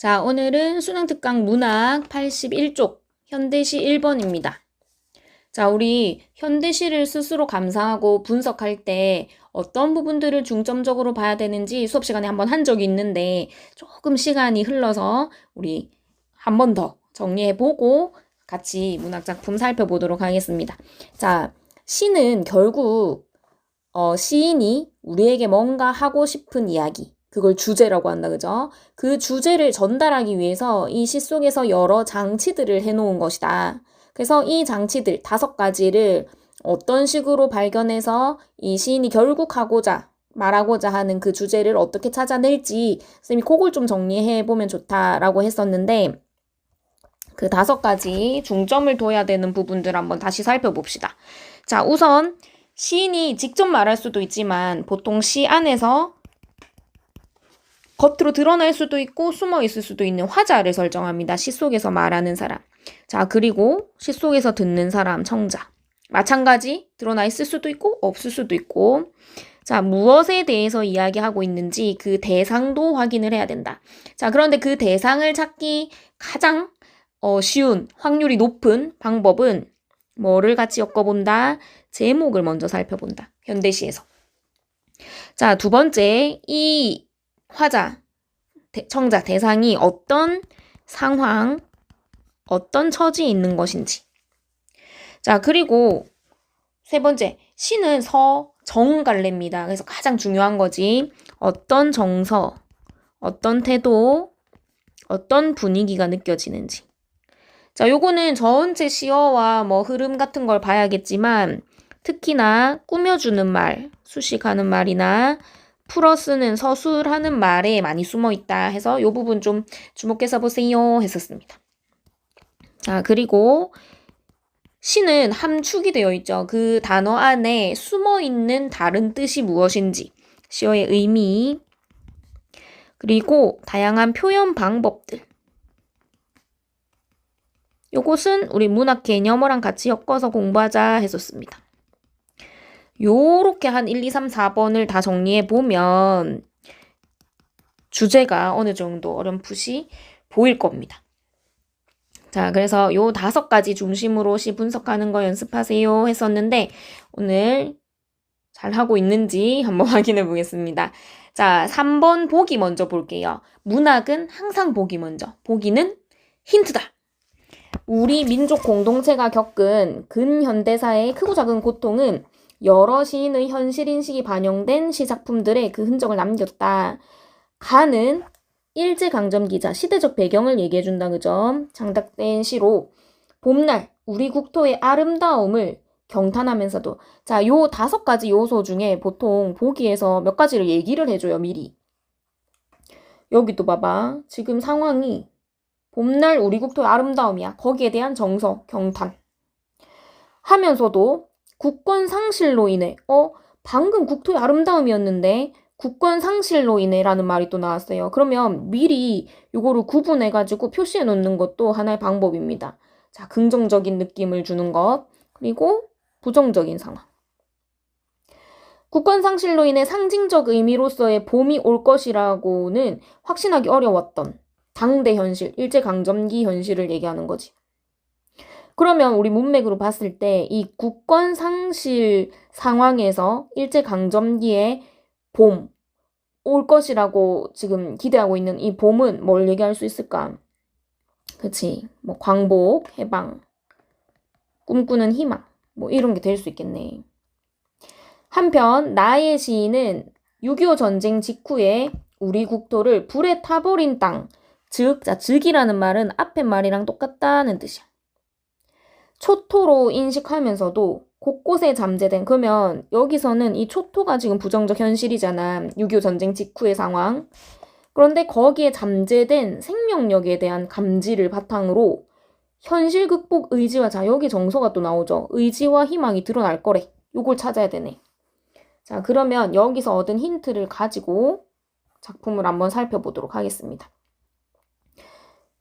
자, 오늘은 수능 특강 문학 81쪽 현대시 1번입니다. 자, 우리 현대시를 스스로 감상하고 분석할 때 어떤 부분들을 중점적으로 봐야 되는지 수업 시간에 한번 한 적이 있는데 조금 시간이 흘러서 우리 한 번 더 정리해보고 같이 문학 작품 살펴보도록 하겠습니다. 자, 시는 결국 시인이 우리에게 뭔가 하고 싶은 이야기, 그걸 주제라고 한다, 그죠? 그 주제를 전달하기 위해서 이 시 속에서 여러 장치들을 해놓은 것이다. 그래서 이 장치들 5가지를 어떤 식으로 발견해서 이 시인이 결국 말하고자 하는 그 주제를 어떻게 찾아낼지 선생님이 그걸 좀 정리해보면 좋다라고 했었는데 그 5가지 중점을 둬야 되는 부분들 한번 다시 살펴봅시다. 자, 우선 시인이 직접 말할 수도 있지만 보통 시 안에서 겉으로 드러날 수도 있고 숨어 있을 수도 있는 화자를 설정합니다. 시 속에서 말하는 사람. 자, 그리고 시 속에서 듣는 사람, 청자. 마찬가지 드러나 있을 수도 있고 없을 수도 있고. 자, 무엇에 대해서 이야기하고 있는지 그 대상도 확인을 해야 된다. 자, 그런데 그 대상을 찾기 가장 쉬운, 확률이 높은 방법은 뭐를 같이 엮어본다? 제목을 먼저 살펴본다. 현대시에서. 자, 두 번째, 이 화자, 청자, 대상이 어떤 상황, 어떤 처지에 있는 것인지. 자, 그리고 세 번째, 시는 정갈래입니다. 그래서 가장 중요한 거지. 어떤 정서, 어떤 태도, 어떤 분위기가 느껴지는지. 자, 요거는 전체 시어와 흐름 같은 걸 봐야겠지만 특히나 꾸며주는 말, 수식하는 말이나 풀어 쓰는 서술하는 말에 많이 숨어 있다 해서 요 부분 좀 주목해서 보세요 했었습니다. 자, 그리고 시는 함축이 되어 있죠. 그 단어 안에 숨어 있는 다른 뜻이 무엇인지, 시어의 의미, 그리고 다양한 표현 방법들. 요것은 우리 문학 개념어랑 같이 엮어서 공부하자 했었습니다. 요렇게 한 1, 2, 3, 4번을 다 정리해 보면 주제가 어느 정도 어렴풋이 보일 겁니다. 자, 그래서 요 5가지 중심으로 시 분석하는 거 연습하세요 했었는데 오늘 잘하고 있는지 한번 확인해 보겠습니다. 자, 3번 보기 먼저 볼게요. 문학은 항상 보기 먼저. 보기는 힌트다. 우리 민족 공동체가 겪은 근현대사의 크고 작은 고통은 여러 시인의 현실인식이 반영된 시작품들의 그 흔적을 남겼다. 가는 일제강점기자 시대적 배경을 얘기해준다, 그죠? 장작된 시로 봄날 우리 국토의 아름다움을 경탄하면서도 자, 요 5가지 요소 중에 보통 보기에서 몇 가지를 얘기를 해줘요, 미리. 여기도 봐봐. 지금 상황이 봄날 우리 국토의 아름다움이야. 거기에 대한 정서, 경탄. 하면서도 국권 상실로 인해 방금 국토의 아름다움이었는데 국권 상실로 인해라는 말이 또 나왔어요. 그러면 미리 요거를 구분해가지고 표시해 놓는 것도 하나의 방법입니다. 자, 긍정적인 느낌을 주는 것, 그리고 부정적인 상황. 국권 상실로 인해 상징적 의미로서의 봄이 올 것이라고는 확신하기 어려웠던 당대 현실, 일제강점기 현실을 얘기하는 거지. 그러면 우리 문맥으로 봤을 때 이 국권 상실 상황에서 일제강점기에 봄 올 것이라고 지금 기대하고 있는 이 봄은 뭘 얘기할 수 있을까? 그치? 광복, 해방, 꿈꾸는 희망, 이런 게 될 수 있겠네. 한편 나의 시인은 6.25 전쟁 직후에 우리 국토를 불에 타버린 땅, 즉이라는 말은 앞에 말이랑 똑같다는 뜻이야. 초토로 인식하면서도 곳곳에 잠재된, 그러면 여기서는 이 초토가 지금 부정적 현실이잖아. 6.25 전쟁 직후의 상황. 그런데 거기에 잠재된 생명력에 대한 감지를 바탕으로 현실 극복 의지와 여기 정서가 또 나오죠. 의지와 희망이 드러날 거래. 요걸 찾아야 되네. 자, 그러면 여기서 얻은 힌트를 가지고 작품을 한번 살펴보도록 하겠습니다.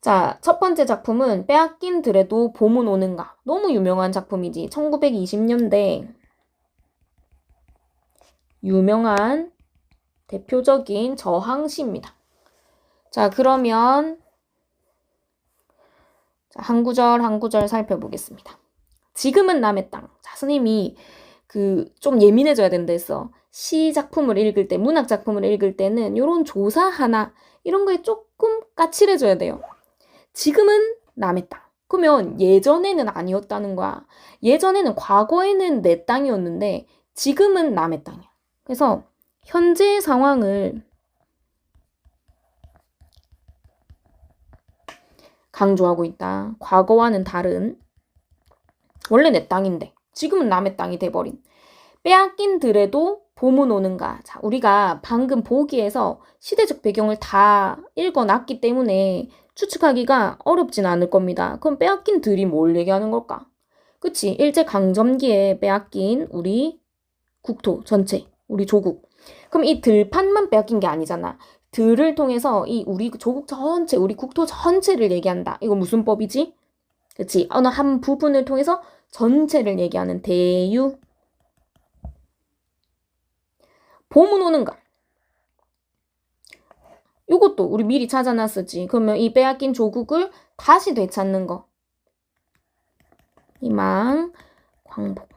자, 첫 번째 작품은 빼앗긴 들에도 봄은 오는가. 너무 유명한 작품이지. 1920년대 유명한 대표적인 저항시입니다. 자, 그러면 자, 한 구절 한 구절 살펴보겠습니다. 지금은 남의 땅. 자, 선생님이 좀 예민해져야 된다 했어. 시 작품을 읽을 때, 문학 작품을 읽을 때는 요런 조사 하나, 이런 거에 조금 까칠해져야 돼요. 지금은 남의 땅. 그러면 예전에는 아니었다는 거야. 예전에는, 과거에는 내 땅이었는데 지금은 남의 땅이야. 그래서 현재의 상황을 강조하고 있다. 과거와는 다른, 원래 내 땅인데 지금은 남의 땅이 돼버린. 빼앗긴 들에도 봄은 오는가. 자, 우리가 방금 보기에서 시대적 배경을 다 읽어놨기 때문에 추측하기가 어렵진 않을 겁니다. 그럼 빼앗긴 들이 뭘 얘기하는 걸까? 그치? 일제강점기에 빼앗긴 우리 국토 전체, 우리 조국. 그럼 이 들판만 빼앗긴 게 아니잖아. 들을 통해서 이 우리 조국 전체, 우리 국토 전체를 얘기한다. 이거 무슨 법이지? 그치? 어느 한 부분을 통해서 전체를 얘기하는 대유. 봄은 오는가? 이것도 우리 미리 찾아놨었지. 그러면 이 빼앗긴 조국을 다시 되찾는 거. 희망, 광복.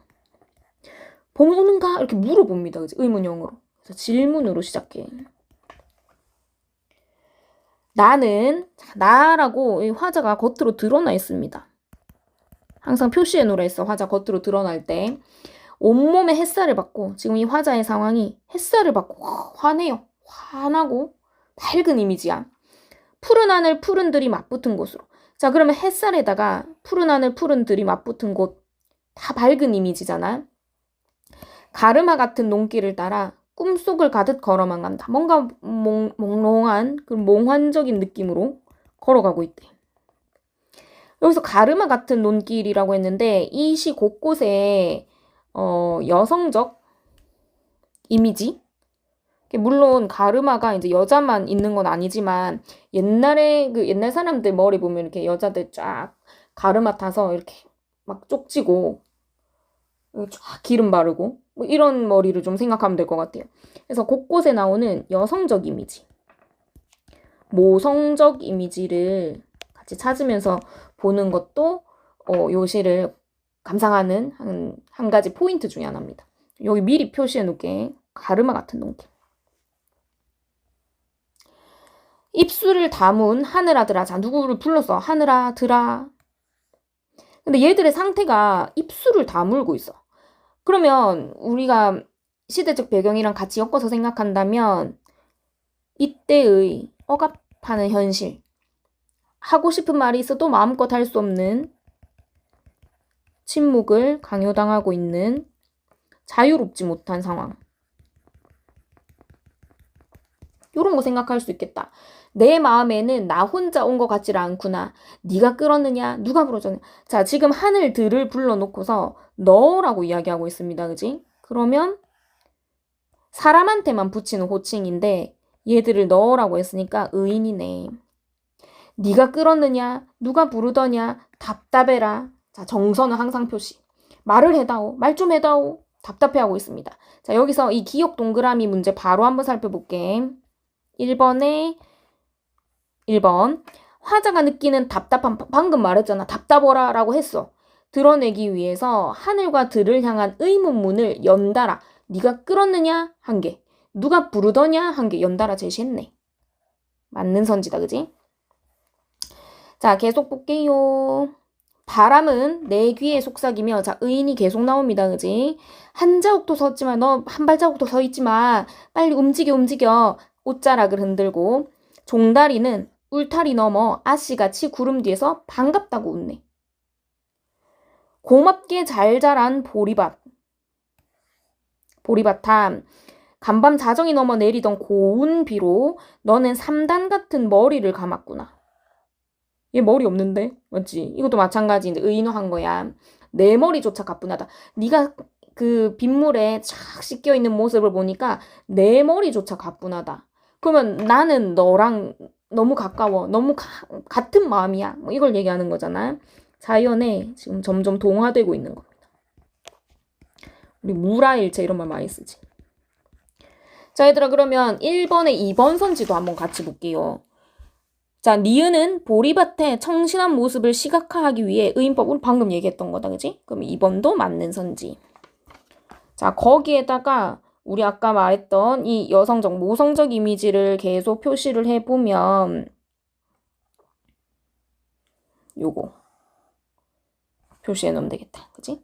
봄은 오는가? 이렇게 물어봅니다. 그치? 의문형으로. 그래서 질문으로 시작해. 나라고 이 화자가 겉으로 드러나 있습니다. 항상 표시해 놓으라 했어. 화자 겉으로 드러날 때. 온몸에 햇살을 받고, 지금 이 화자의 상황이 햇살을 받고 환해요. 환하고 밝은 이미지야. 푸른 하늘 푸른 들이 맞붙은 곳으로. 자, 그러면 햇살에다가 푸른 하늘 푸른 들이 맞붙은 곳, 다 밝은 이미지잖아. 가르마 같은 논길을 따라 꿈속을 가듯 걸어만 간다. 뭔가 몽롱한, 몽환적인 느낌으로 걸어가고 있대. 여기서 가르마 같은 논길이라고 했는데 이 시 곳곳에 여성적 이미지, 물론 가르마가 이제 여자만 있는 건 아니지만 옛날에 옛날 사람들 머리 보면 이렇게 여자들 쫙 가르마 타서 이렇게 막 쪽지고 쫙 기름 바르고 뭐 이런 머리를 좀 생각하면 될 것 같아요. 그래서 곳곳에 나오는 여성적 이미지, 모성적 이미지를 같이 찾으면서 보는 것도 요 시를 감상하는 한 가지 포인트 중에 하나입니다. 여기 미리 표시해 놓을게. 가르마 같은 논길. 입술을 다문 하늘아들아. 자, 누구를 불렀어? 하늘아들아. 근데 얘들의 상태가 입술을 다물고 있어. 그러면 우리가 시대적 배경이랑 같이 엮어서 생각한다면 이때의 억압하는 현실, 하고 싶은 말이 있어도 마음껏 할 수 없는 침묵을 강요당하고 있는 자유롭지 못한 상황, 이런 거 생각할 수 있겠다. 내 마음에는 나 혼자 온 것 같지를 않구나. 네가 끌었느냐? 누가 불어줬냐? 자, 지금 하늘들을 불러놓고서 너라고 이야기하고 있습니다. 그지? 그러면 사람한테만 붙이는 호칭인데 얘들을 너라고 했으니까 의인이네. 네가 끌었느냐? 누가 부르더냐? 답답해라. 자, 정서는 항상 표시. 말을 해다오. 말 좀 해다오. 답답해하고 있습니다. 자, 여기서 이 기억 동그라미 문제 바로 한번 살펴볼게. 1번 화자가 느끼는 답답함, 방금 말했잖아. 답답어라 라고 했어. 드러내기 위해서 하늘과 들을 향한 의문문을 연달아 네가 끌었느냐? 한 개. 누가 부르더냐? 한 개. 연달아 제시했네. 맞는 선지다. 그지? 자, 계속 볼게요. 바람은 내 귀에 속삭이며, 자, 의인이 계속 나옵니다. 그지? 한 자국도 섰지 마. 너 한 발자국도 서 있지 마. 빨리 움직여. 옷자락을 흔들고. 종다리는 울타리 넘어 아씨같이 구름 뒤에서 반갑다고 웃네. 고맙게 잘 자란 보리밭함. 간밤 자정이 넘어 내리던 고운 비로 너는 3단 같은 머리를 감았구나. 얘 머리 없는데? 맞지? 이것도 마찬가지인데 의인화한 거야. 내 머리조차 가뿐하다. 네가 그 빗물에 쫙 씻겨있는 모습을 보니까 내 머리조차 가뿐하다. 그러면 나는 너랑 너무 가까워. 너무 같은 마음이야. 뭐 이걸 얘기하는 거잖아. 자연에 지금 점점 동화되고 있는 겁니다. 우리 무라일체 이런 말 많이 쓰지. 자, 얘들아, 그러면 1번에 2번 선지도 한번 같이 볼게요. 자, 니은은 보리밭의 청신한 모습을 시각화하기 위해 의인법, 우리 방금 얘기했던 거다, 그지? 그럼 2번도 맞는 선지. 자, 거기에다가 우리 아까 말했던 이 여성적, 모성적 이미지를 계속 표시를 해보면 요거 표시해 놓으면 되겠다, 그지?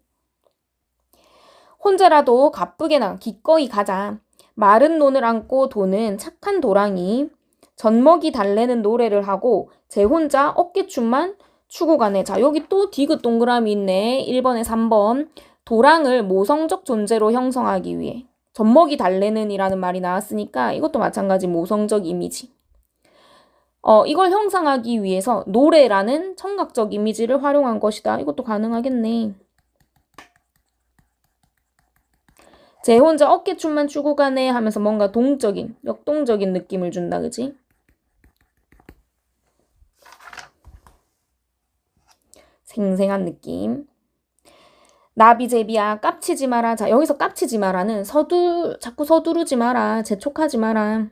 혼자라도 가쁘게나 기꺼이 가자. 마른 논을 안고 도는 착한 도랑이 젖먹이 달래는 노래를 하고 제 혼자 어깨춤만 추고 가네. 자, 여기 또 디귿 동그라미 있네. 1번에 3번. 도랑을 모성적 존재로 형성하기 위해 젖먹이 달래는 이라는 말이 나왔으니까 이것도 마찬가지 모성적 이미지. 이걸 형성하기 위해서 노래라는 청각적 이미지를 활용한 것이다. 이것도 가능하겠네. 제 혼자 어깨춤만 추고 가네 하면서 뭔가 동적인, 역동적인 느낌을 준다, 그지? 생생한 느낌. 나비제비야 깝치지 마라. 자, 여기서 깝치지 마라는 자꾸 서두르지 마라. 재촉하지 마라.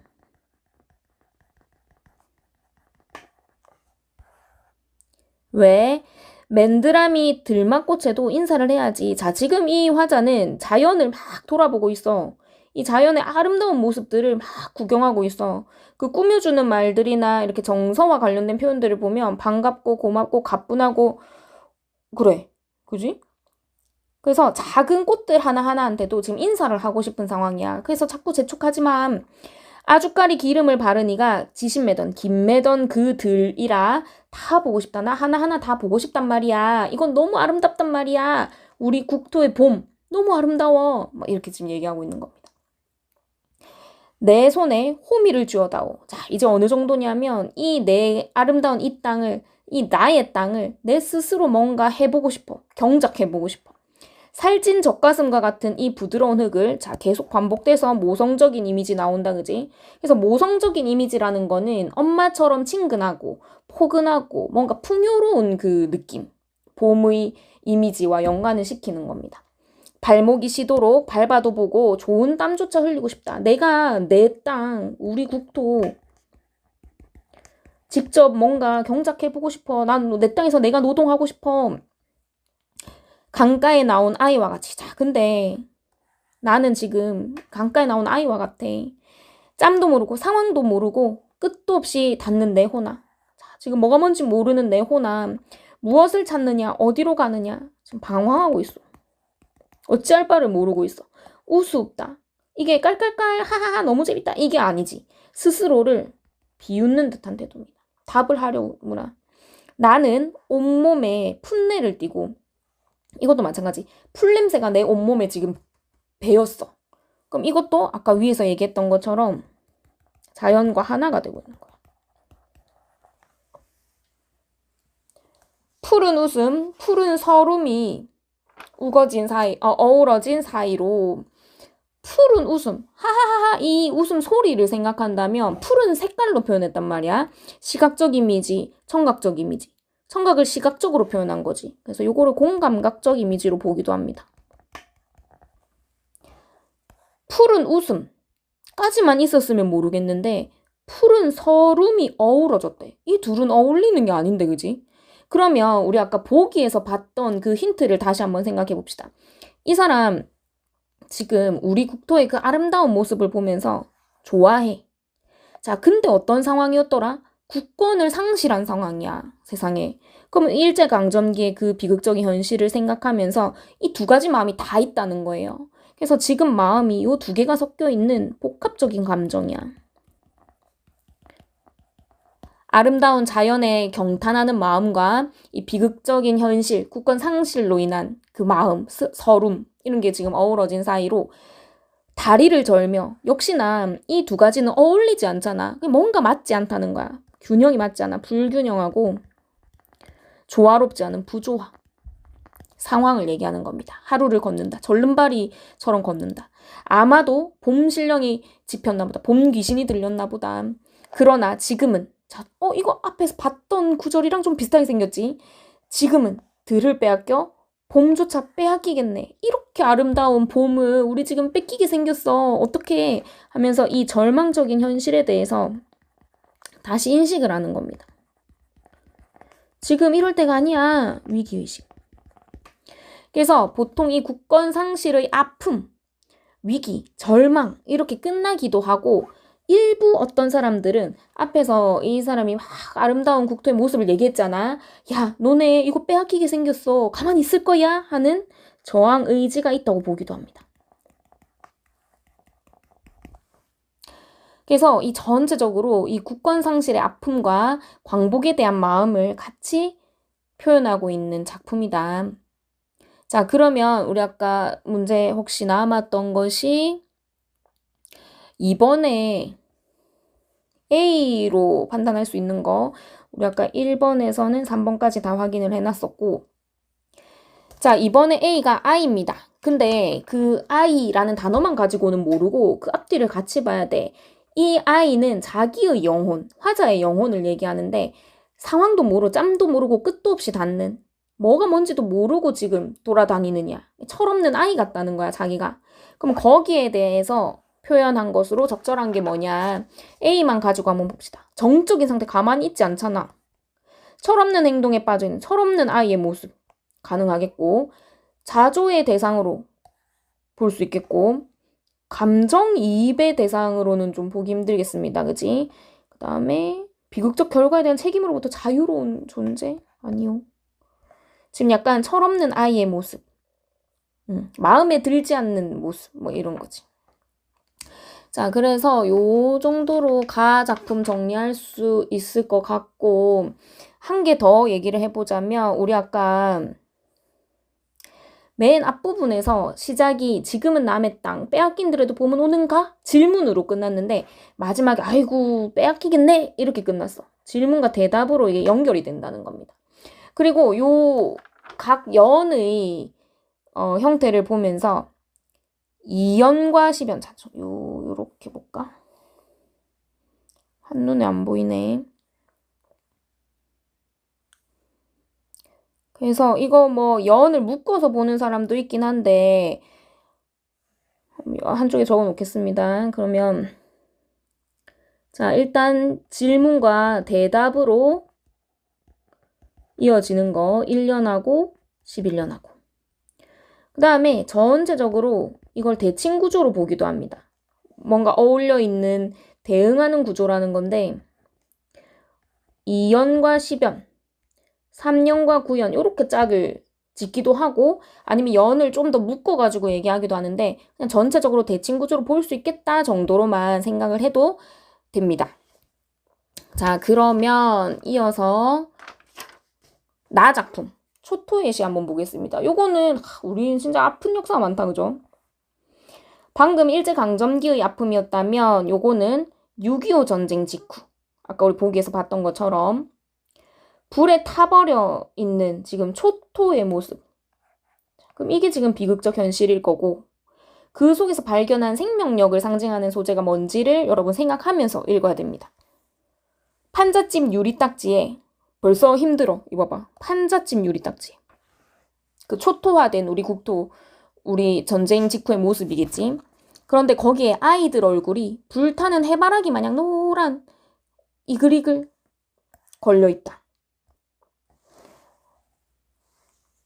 왜? 맨드라미 들막꽃에도 인사를 해야지. 자, 지금 이 화자는 자연을 막 돌아보고 있어. 이 자연의 아름다운 모습들을 막 구경하고 있어. 그 꾸며주는 말들이나 이렇게 정서와 관련된 표현들을 보면 반갑고 고맙고 가뿐하고 그래. 그지? 그래서 작은 꽃들 하나하나한테도 지금 인사를 하고 싶은 상황이야. 그래서 자꾸 재촉하지만 아주까리 기름을 바르니가 지신매던 김매던 그 들이라 다 보고 싶다. 나 하나하나 다 보고 싶단 말이야. 이건 너무 아름답단 말이야. 우리 국토의 봄 너무 아름다워. 막 이렇게 지금 얘기하고 있는 겁니다. 내 손에 호미를 쥐어다오. 자, 이제 어느 정도냐면 이 내 아름다운 이 땅을, 이 나의 땅을 내 스스로 뭔가 해보고 싶어. 경작해보고 싶어. 살찐 젖가슴과 같은 이 부드러운 흙을 자 계속 반복돼서 모성적인 이미지 나온다, 그지? 그래서 모성적인 이미지라는 거는 엄마처럼 친근하고 포근하고 뭔가 풍요로운 그 느낌, 봄의 이미지와 연관을 시키는 겁니다. 발목이 시도록 밟아도 보고 좋은 땀조차 흘리고 싶다. 내가 내 땅, 우리 국토 직접 뭔가 경작해보고 싶어. 난 내 땅에서 내가 노동하고 싶어. 강가에 나온 아이와 같이. 자, 근데 나는 지금 강가에 나온 아이와 같아. 짬도 모르고 상황도 모르고 끝도 없이 닿는 내 호남. 자, 지금 뭐가 뭔지 모르는 내 호남. 무엇을 찾느냐, 어디로 가느냐. 지금 방황하고 있어. 어찌할 바를 모르고 있어. 우스없다. 이게 깔깔깔 하하하 너무 재밌다. 이게 아니지. 스스로를 비웃는 듯한 태도입니다. 답을 하려구나. 나는 온몸에 풋내를 띠고 이것도 마찬가지. 풀냄새가 내 온몸에 지금 배었어. 그럼 이것도 아까 위에서 얘기했던 것처럼 자연과 하나가 되고 있는 거야. 푸른 웃음, 푸른 서름이 어우러진 사이로 푸른 웃음, 하하하하 이 웃음 소리를 생각한다면 푸른 색깔로 표현했단 말이야. 시각적 이미지, 청각적 이미지. 청각을 시각적으로 표현한 거지. 그래서 요거를 공감각적 이미지로 보기도 합니다. 푸른 웃음까지만 있었으면 모르겠는데 푸른 서름이 어우러졌대. 이 둘은 어울리는 게 아닌데, 그지? 그러면 우리 아까 보기에서 봤던 그 힌트를 다시 한번 생각해 봅시다. 이 사람 지금 우리 국토의 그 아름다운 모습을 보면서 좋아해. 자, 근데 어떤 상황이었더라? 국권을 상실한 상황이야, 세상에. 그러면 일제강점기의 그 비극적인 현실을 생각하면서 이 두 가지 마음이 다 있다는 거예요. 그래서 지금 마음이 이 두 개가 섞여 있는 복합적인 감정이야. 아름다운 자연에 경탄하는 마음과 이 비극적인 현실, 국권 상실로 인한 그 마음, 서름 이런 게 지금 어우러진 사이로 다리를 절며 역시나 이 두 가지는 어울리지 않잖아. 뭔가 맞지 않다는 거야. 균형이 맞지 않아. 불균형하고 조화롭지 않은 부조화. 상황을 얘기하는 겁니다. 하루를 걷는다. 절름발이처럼 걷는다. 아마도 봄 신령이 짚였나 보다. 봄 귀신이 들렸나 보다. 그러나 지금은 이거 앞에서 봤던 구절이랑 좀 비슷하게 생겼지. 지금은 들을 빼앗겨 봄조차 빼앗기겠네. 이렇게 아름다운 봄을 우리 지금 뺏기게 생겼어. 어떻게 하면서 이 절망적인 현실에 대해서 다시 인식을 하는 겁니다. 지금 이럴 때가 아니야. 위기의식. 그래서 보통 이 국권 상실의 아픔, 위기, 절망 이렇게 끝나기도 하고 일부 어떤 사람들은 앞에서 이 사람이 막 아름다운 국토의 모습을 얘기했잖아. 야, 너네 이거 빼앗기게 생겼어. 가만히 있을 거야? 하는 저항 의지가 있다고 보기도 합니다. 그래서 이 전체적으로 이 국권 상실의 아픔과 광복에 대한 마음을 같이 표현하고 있는 작품이다. 자, 그러면 우리 아까 문제 혹시 남았던 것이 이번에 A로 판단할 수 있는 거 우리 아까 1번에서는 3번까지 다 확인을 해놨었고 자, 이번에 A가 I입니다. 근데 그 I라는 단어만 가지고는 모르고 그 앞뒤를 같이 봐야 돼. 이 I는 자기의 영혼, 화자의 영혼을 얘기하는데 상황도 모르고 짬도 모르고 끝도 없이 닿는 뭐가 뭔지도 모르고 지금 돌아다니느냐. 철없는 아이 같다는 거야, 자기가. 그럼 거기에 대해서 표현한 것으로 적절한 게 뭐냐. A만 가지고 한번 봅시다. 정적인 상태 가만히 있지 않잖아. 철없는 행동에 빠져있는 철없는 아이의 모습 가능하겠고 자조의 대상으로 볼 수 있겠고 감정이입의 대상으로는 좀 보기 힘들겠습니다. 그지? 그 다음에 비극적 결과에 대한 책임으로부터 자유로운 존재? 아니요. 지금 약간 철없는 아이의 모습. 마음에 들지 않는 모습. 뭐 이런 거지. 자, 그래서 요 정도로 가 작품 정리할 수 있을 것 같고 한 개 더 얘기를 해보자면 우리 아까 맨 앞부분에서 시작이 지금은 남의 땅 빼앗긴들에도 봄은 오는가? 질문으로 끝났는데 마지막에 아이고 빼앗기겠네 이렇게 끝났어. 질문과 대답으로 이게 연결이 된다는 겁니다. 그리고 요 각 연의 형태를 보면서 이연과 시변 찾죠. 요렇게 볼까? 한눈에 안 보이네. 그래서 이거 뭐 연을 묶어서 보는 사람도 있긴 한데 한쪽에 적어 놓겠습니다. 그러면 자, 일단 질문과 대답으로 이어지는 거 1년하고 11년하고 그 다음에 전체적으로 이걸 대칭 구조로 보기도 합니다. 뭔가 어울려 있는 대응하는 구조라는 건데 2연과 10연 3연과 9연 이렇게 짝을 짓기도 하고 아니면 연을 좀 더 묶어가지고 얘기하기도 하는데 그냥 전체적으로 대칭 구조로 볼 수 있겠다 정도로만 생각을 해도 됩니다. 자, 그러면 이어서 나 작품 초토의 시 한번 보겠습니다. 요거는 우린 진짜 아픈 역사가 많다, 그죠? 방금 일제강점기의 아픔이었다면 요거는 6.25 전쟁 직후 아까 우리 보기에서 봤던 것처럼 불에 타버려 있는 지금 초토의 모습. 그럼 이게 지금 비극적 현실일 거고 그 속에서 발견한 생명력을 상징하는 소재가 뭔지를 여러분 생각하면서 읽어야 됩니다. 판잣집 유리딱지에 벌써 힘들어. 이거 봐. 판잣집 유리딱지. 그 초토화된 우리 국토, 우리 전쟁 직후의 모습이겠지. 그런데 거기에 아이들 얼굴이 불타는 해바라기 마냥 노란 이글이글 걸려있다.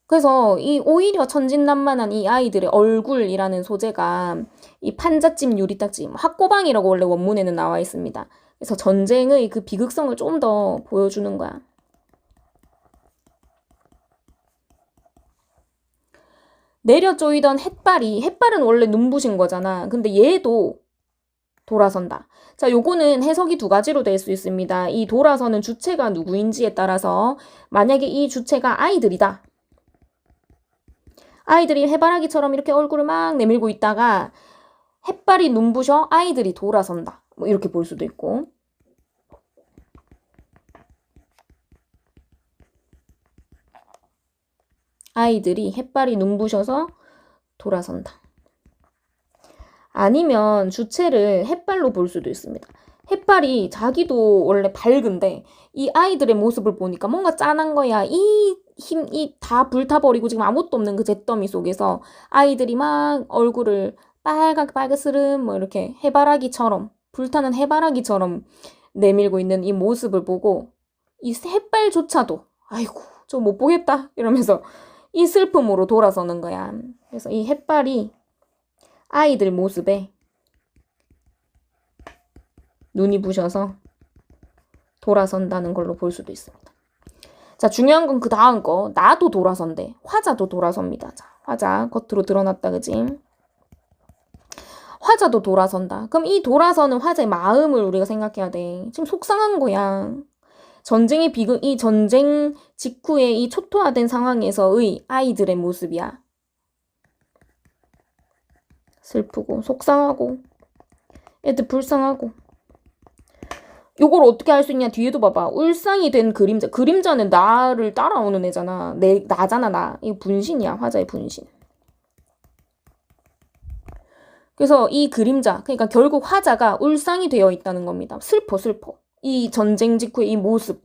그래서 이 오히려 천진난만한 이 아이들의 얼굴이라는 소재가 이 판잣집 유리딱지, 학고방이라고 원래 원문에는 나와 있습니다. 그래서 전쟁의 그 비극성을 좀 더 보여주는 거야. 내려 쪼이던 햇발은 원래 눈부신 거잖아. 근데 얘도 돌아선다. 자, 요거는 해석이 두 가지로 될 수 있습니다. 이 돌아서는 주체가 누구인지에 따라서 만약에 이 주체가 아이들이다. 아이들이 해바라기처럼 이렇게 얼굴을 막 내밀고 있다가 햇발이 눈부셔 아이들이 돌아선다. 뭐 이렇게 볼 수도 있고. 아이들이 햇발이 눈부셔서 돌아선다. 아니면 주체를 햇발로 볼 수도 있습니다. 햇발이 자기도 원래 밝은데 이 아이들의 모습을 보니까 뭔가 짠한 거야. 이 다 불타버리고 지금 아무것도 없는 그 잿더미 속에서 아이들이 막 얼굴을 빨갛스름 뭐 이렇게 해바라기처럼 불타는 해바라기처럼 내밀고 있는 이 모습을 보고 이 햇발조차도 아이고, 저 못 보겠다 이러면서 이 슬픔으로 돌아서는 거야. 그래서 이 햇발이 아이들 모습에 눈이 부셔서 돌아선다는 걸로 볼 수도 있습니다. 자, 중요한 건 그 다음 거. 나도 돌아선대. 화자도 돌아섭니다. 자, 화자 겉으로 드러났다, 그지? 화자도 돌아선다. 그럼 이 돌아서는 화자의 마음을 우리가 생각해야 돼. 지금 속상한 거야. 이 전쟁 직후에 이 초토화된 상황에서의 아이들의 모습이야. 슬프고, 속상하고, 애들 불쌍하고. 요걸 어떻게 할 수 있냐? 뒤에도 봐봐. 울상이 된 그림자. 그림자는 나를 따라오는 애잖아. 나잖아, 나. 이거 분신이야. 화자의 분신. 그래서 이 그림자, 그러니까 결국 화자가 울상이 되어 있다는 겁니다. 슬퍼. 이 전쟁 직후의 이 모습.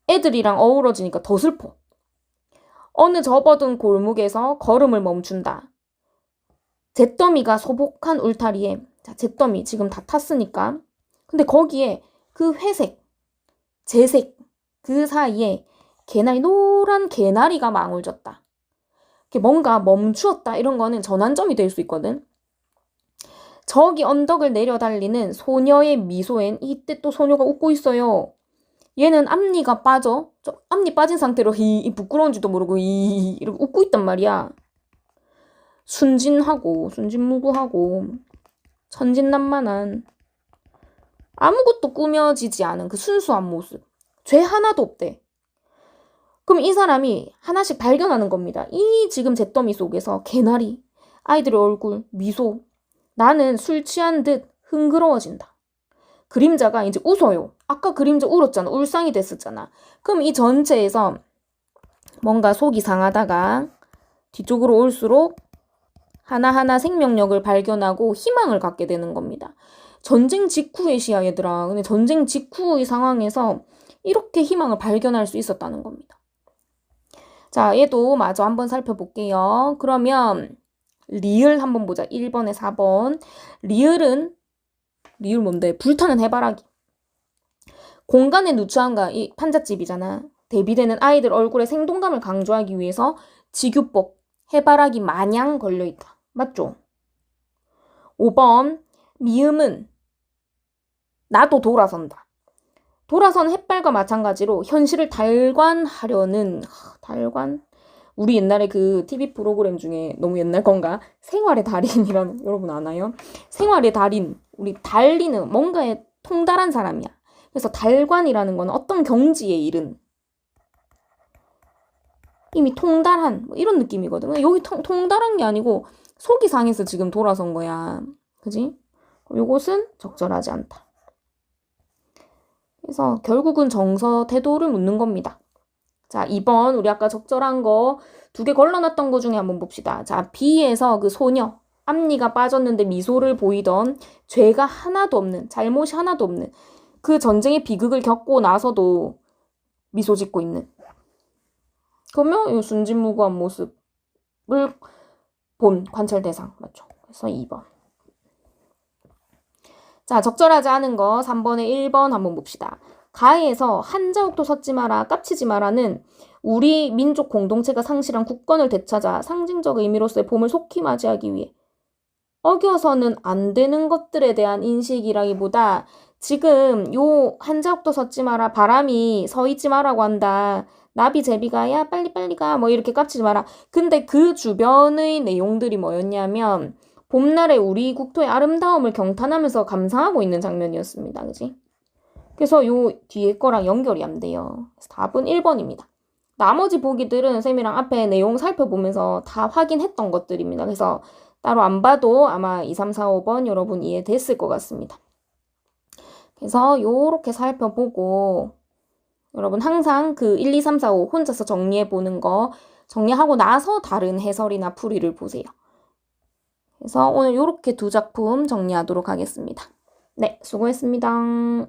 애들이랑 어우러지니까 더 슬퍼. 어느 접어든 골목에서 걸음을 멈춘다. 잿더미가 소복한 울타리에, 자, 잿더미 지금 다 탔으니까. 근데 거기에 그 회색, 재색, 그 사이에 노란 개나리가 망울졌다. 뭔가 멈추었다. 이런 거는 전환점이 될 수 있거든. 저기 언덕을 내려 달리는 소녀의 미소엔 이때 또 소녀가 웃고 있어요. 얘는 앞니가 빠져. 앞니 빠진 상태로 부끄러운지도 모르고 이렇게 웃고 있단 말이야. 순진무구하고 천진난만한 아무것도 꾸며지지 않은 그 순수한 모습. 죄 하나도 없대. 그럼 이 사람이 하나씩 발견하는 겁니다. 이 지금 잿더미 속에서 개나리, 아이들의 얼굴, 미소. 나는 술 취한 듯 흥그러워진다. 그림자가 이제 웃어요. 아까 그림자 울었잖아. 울상이 됐었잖아. 그럼 이 전체에서 뭔가 속이 상하다가 뒤쪽으로 올수록 하나하나 생명력을 발견하고 희망을 갖게 되는 겁니다. 전쟁 직후의 시야, 얘들아. 근데 전쟁 직후의 상황에서 이렇게 희망을 발견할 수 있었다는 겁니다. 자, 얘도 마저 한번 살펴볼게요. 그러면 리을 한번 보자. 1번에 4번. 리을 뭔데? 불타는 해바라기. 공간의 누추함과 이 판잣집이잖아. 대비되는 아이들 얼굴의 생동감을 강조하기 위해서 지규법, 해바라기 마냥 걸려있다. 맞죠? 5번. 미음은 나도 돌아선다. 돌아선 햇발과 마찬가지로 현실을 달관하려는 달관? 우리 옛날에 그 TV 프로그램 중에 너무 옛날 건가? 생활의 달인이라는 여러분 아나요? 생활의 달인. 우리 달리는 뭔가에 통달한 사람이야. 그래서 달관이라는 건 어떤 경지에 이른 이미 통달한 이런 느낌이거든. 여기 통달한 게 아니고 속이 상해서 지금 돌아선 거야. 그지? 요것은 적절하지 않다. 그래서 결국은 정서 태도를 묻는 겁니다. 자, 2번 우리 아까 적절한 거 2개 걸러놨던 거 중에 한번 봅시다. 자, B에서 그 소녀 앞니가 빠졌는데 미소를 보이던 죄가 하나도 없는 잘못이 하나도 없는 그 전쟁의 비극을 겪고 나서도 미소 짓고 있는 그러면 이 순진무구한 모습을 본 관찰 대상 맞죠? 그래서 2번. 자, 적절하지 않은 거 3번에 1번 한번 봅시다. 가에서 한자옥도 섰지 마라, 깝치지 마라는 우리 민족 공동체가 상실한 국권을 되찾아 상징적 의미로서의 봄을 속히 맞이하기 위해 어겨서는 안 되는 것들에 대한 인식이라기보다 지금 요 한자옥도 섰지 마라, 바람이 서 있지 마라고 한다. 나비 제비가 야 빨리 가 뭐 이렇게 깝치지 마라. 근데 그 주변의 내용들이 뭐였냐면 봄날의 우리 국토의 아름다움을 경탄하면서 감상하고 있는 장면이었습니다. 그지? 그래서 요 뒤에 거랑 연결이 안 돼요. 그래서 답은 1번입니다. 나머지 보기들은 쌤이랑 앞에 내용 살펴보면서 다 확인했던 것들입니다. 그래서 따로 안 봐도 아마 2, 3, 4, 5번 여러분 이해됐을 것 같습니다. 그래서 요렇게 살펴보고 여러분 항상 그 1, 2, 3, 4, 5 혼자서 정리해보는 거 정리하고 나서 다른 해설이나 풀이를 보세요. 그래서 오늘 요렇게 2작품 정리하도록 하겠습니다. 네, 수고했습니다.